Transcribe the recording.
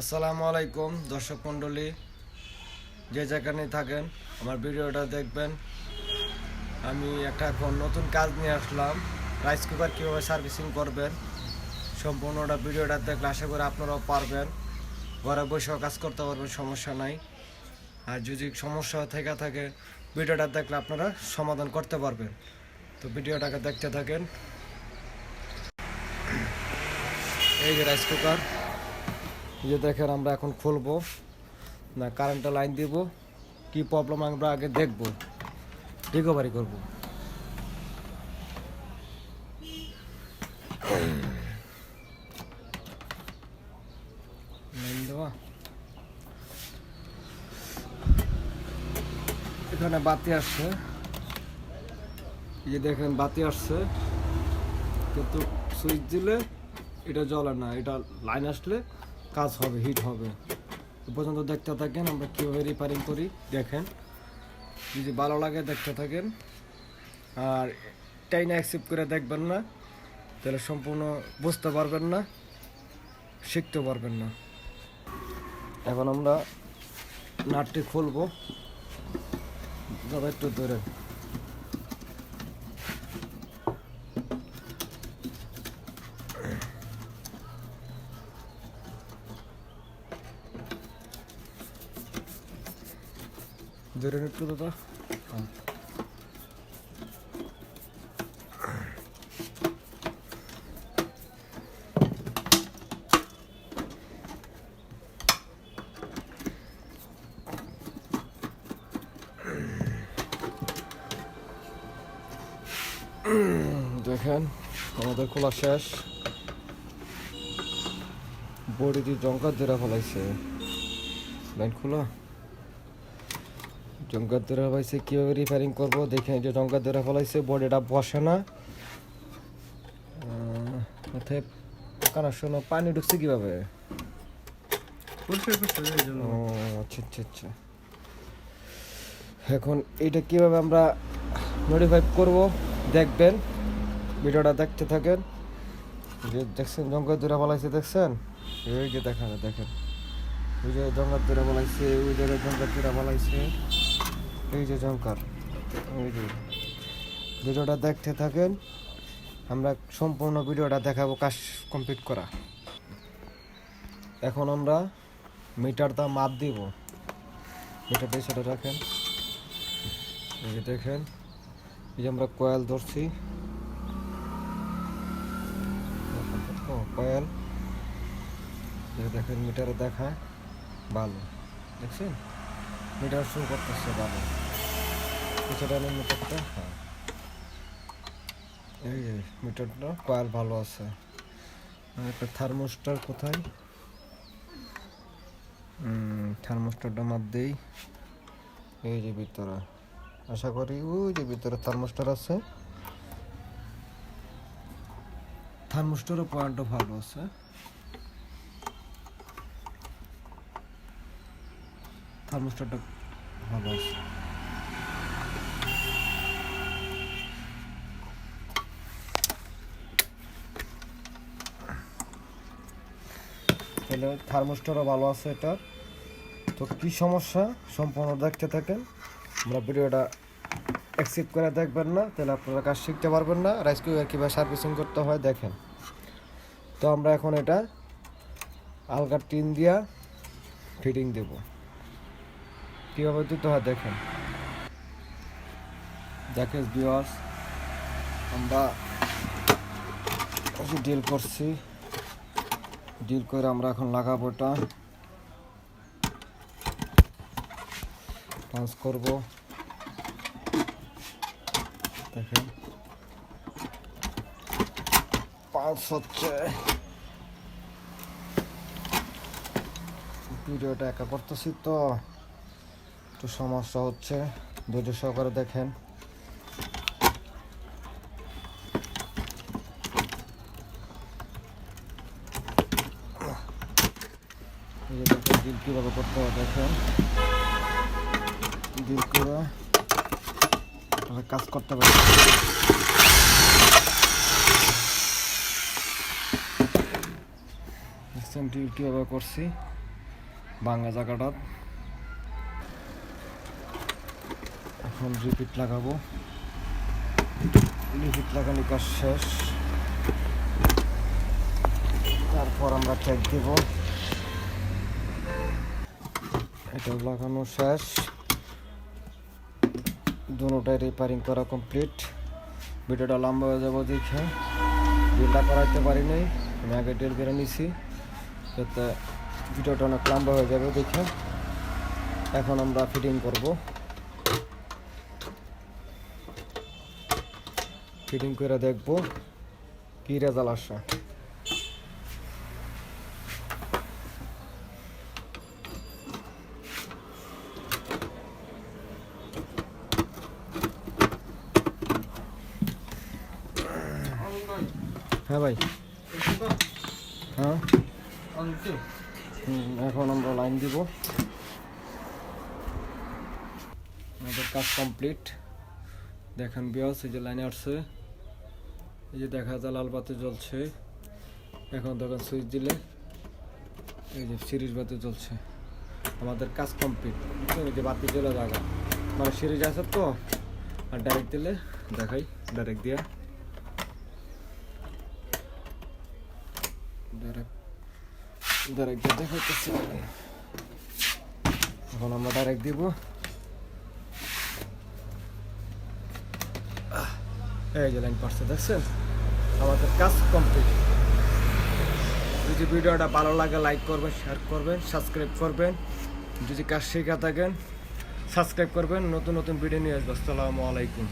আসসালামু আলাইকুম দর্শক মণ্ডলী, যে যেখানে থাকেন আমার ভিডিওটা দেখবেন। আমি একটা এখন নতুন কাজ নিয়ে আসলাম, রাইস কুকার কীভাবে সার্ভিসিং করবেন। সম্পূর্ণটা ভিডিওটা দেখলে আশা করি আপনারাও পারবেন, ঘরে বসেও কাজ করতে পারবেন, সমস্যা নাই। আর যদি সমস্যা থেকে থাকে ভিডিওটা দেখলে আপনারা সমাধান করতে পারবেন। তো ভিডিওটাকে দেখতে থাকেন। এই যে রাইস কুকার, এই যে দেখেন আমরা এখন খুলবো না, কারেন্টের লাইন দিব, কি প্রবলেম আমরা আগে দেখবো, রিকভারি করবো। লাইন দেওয়া, এখানে বাতি আসছে, এই যে দেখেন বাতি আসছে, কিন্তু সুইচ দিলে এটা জ্বলে না, এটা লাইন আসলে কাজ হবে, হিট হবে। এ পর্যন্ত দেখতে থাকেন আমরা কীভাবে রিপেয়ারিং করি। দেখেন, যদি ভালো লাগে দেখতে থাকেন, আর টাইনা অ্যাকসেপ্ট করে দেখবেন না, তাহলে সম্পূর্ণ বুঝতে পারবেন না, শিখতে পারবেন না। এখন আমরা নাটটি খুলবো, দাদা একটু ধরে। ধরে একটু দাদা। দেখেন আমাদের খোলা শেষ, বডি দিয়ে জঙ্কার ধরে ফেলাইছে, লাইন খোলা জঙ্কার ধরে ফেলাইছে। কীভাবে রিপেয়ারিং করবো দেখেন, যে জঙ্কার ধরে ফেলাইছে, বডিটা বসে না, অর্থাৎ কানেকশন পানি ঢুকছে কীভাবে। ও আচ্ছা আচ্ছা আচ্ছা। এখন এইটা কীভাবে আমরা মডিফাই করব দেখবেন, ভিডিওটা দেখতে থাকেন। যে দেখছেন জঙ্কার ধরে ফেলাইছে, দেখছেন এই যে দেখেন, দেখেন ওই যে জঙ্কার ধরে ফেলাইছে, ওই জায়গায় জঙ্কার ধরে ফেলাইছে, এই যে জঙ্কার, ওই যে। ভিডিওটা দেখতে থাকেন, আমরা সম্পূর্ণ ভিডিওটা দেখাবো কাজ কমপ্লিট করা। এখন আমরা মিটারটা মাপ দিব, মিটারটা সেটা রাখেন। এই যে দেখেন, এই যে আমরা কয়েল ধরছি, কয়েল দেখেন, মিটারে দেখায় ভালো, দেখছেন মিটার শো করতেছে ভালো, কিছুটা নেই মিটারটা। হ্যাঁ, এই যে মিটারটা কয়েল ভালো আছে। একটা থার্মোস্টার কোথায়, থার্মোস্টারটা মাপ দেই, এই যে ভিতরে, আশা করি ওই যে ভিতরে থার্মোস্টার আছে, থার্মোস্টারের পয়েন্টও ভালো আছে। থার্মোস্টারটা ভালো আছে। তাহলে থার্মোস্টারও ভালো আছে এটা। তো কী সমস্যা সম্পূর্ণ দেখতে থাকেন, আমরা ভিডিওটা অ্যাকসেপ্ট করে দেখবেন না, তাহলে আপনারা কাজ শিখতে পারবেন না, রাইস কুকার কীভাবে সার্ভিসিং করতে হয় দেখেন। তো আমরা এখন এটা আলগা টিন দিয়া ফিটিং দেব, কীভাবে দিতে হয় দেখেন। দেখেন ভিউয়ার্স, আমরা ডিল করছি, ডিল করে আমরা এখন লাগাবো, এটা পাঁচ করব। দেখেন পাঁচ হচ্ছে, ভিডিওটা একা করতেছি তো একটু সমস্যা হচ্ছে, ধৈর্য সহকারে দেখেন। ডিল কীভাবে করতে হয় দেখেন, ডিল করে কাজ করতে পারি। ডিল কীভাবে করছি ভাঙা জায়গাটা। এখন রিপিট লাগাবো। রিপিট লাগানোর কাজ শেষ, তারপর আমরা ট্যাগ দেব। এটা লাগানো শেষ, দুটোটাই রিপেয়ারিং করা কমপ্লিট। ভিডিওটা লম্বা হয়ে যাবো দেখে বিলটা করাইতে পারি নাই, আমি আগে ডেল করে নিছি, যাতে ভিডিওটা অনেক লম্বা হয়ে যাবে দেখে। এখন আমরা ফিটিং করব। ফিটিং করে দেখব কি রেজাল্ট আসে। হ্যাঁ ভাই, হ্যাঁ এখন আমরা লাইন দিব। আমাদের কাজ কমপ্লিট। দেখেন বিয়াস, এই যে লাইনে আসছে, এই যে দেখা যায় লাল বাতি জ্বলছে। এখন দেখেন সুইচ দিলে এই যে সিরিজ বাতি জ্বলছে। আমাদের কাজ কমপ্লিট। এই যে বাতি জ্বলে জায়গা মানে সিরিজ আছে তো, আর ডাইরেক্ট দিলে দেখাই, ডাইরেক্ট দিয়া ডাইরেক্ট দেখাইতেছি। এখন আমরা ডাইরেক্ট দিব। এই যে লাইন পাচ্ছে, দেখছেন? আমাদের কাজ কমপ্লিট। যদি ভিডিওটা ভালো লাগে লাইক করবেন, শেয়ার করবেন, সাবস্ক্রাইব করবেন। যদি কাজ শেখা থাকেন সাবস্ক্রাইব করবেন। নতুন নতুন ভিডিও নিয়ে আসবো। আসসালামু আলাইকুম।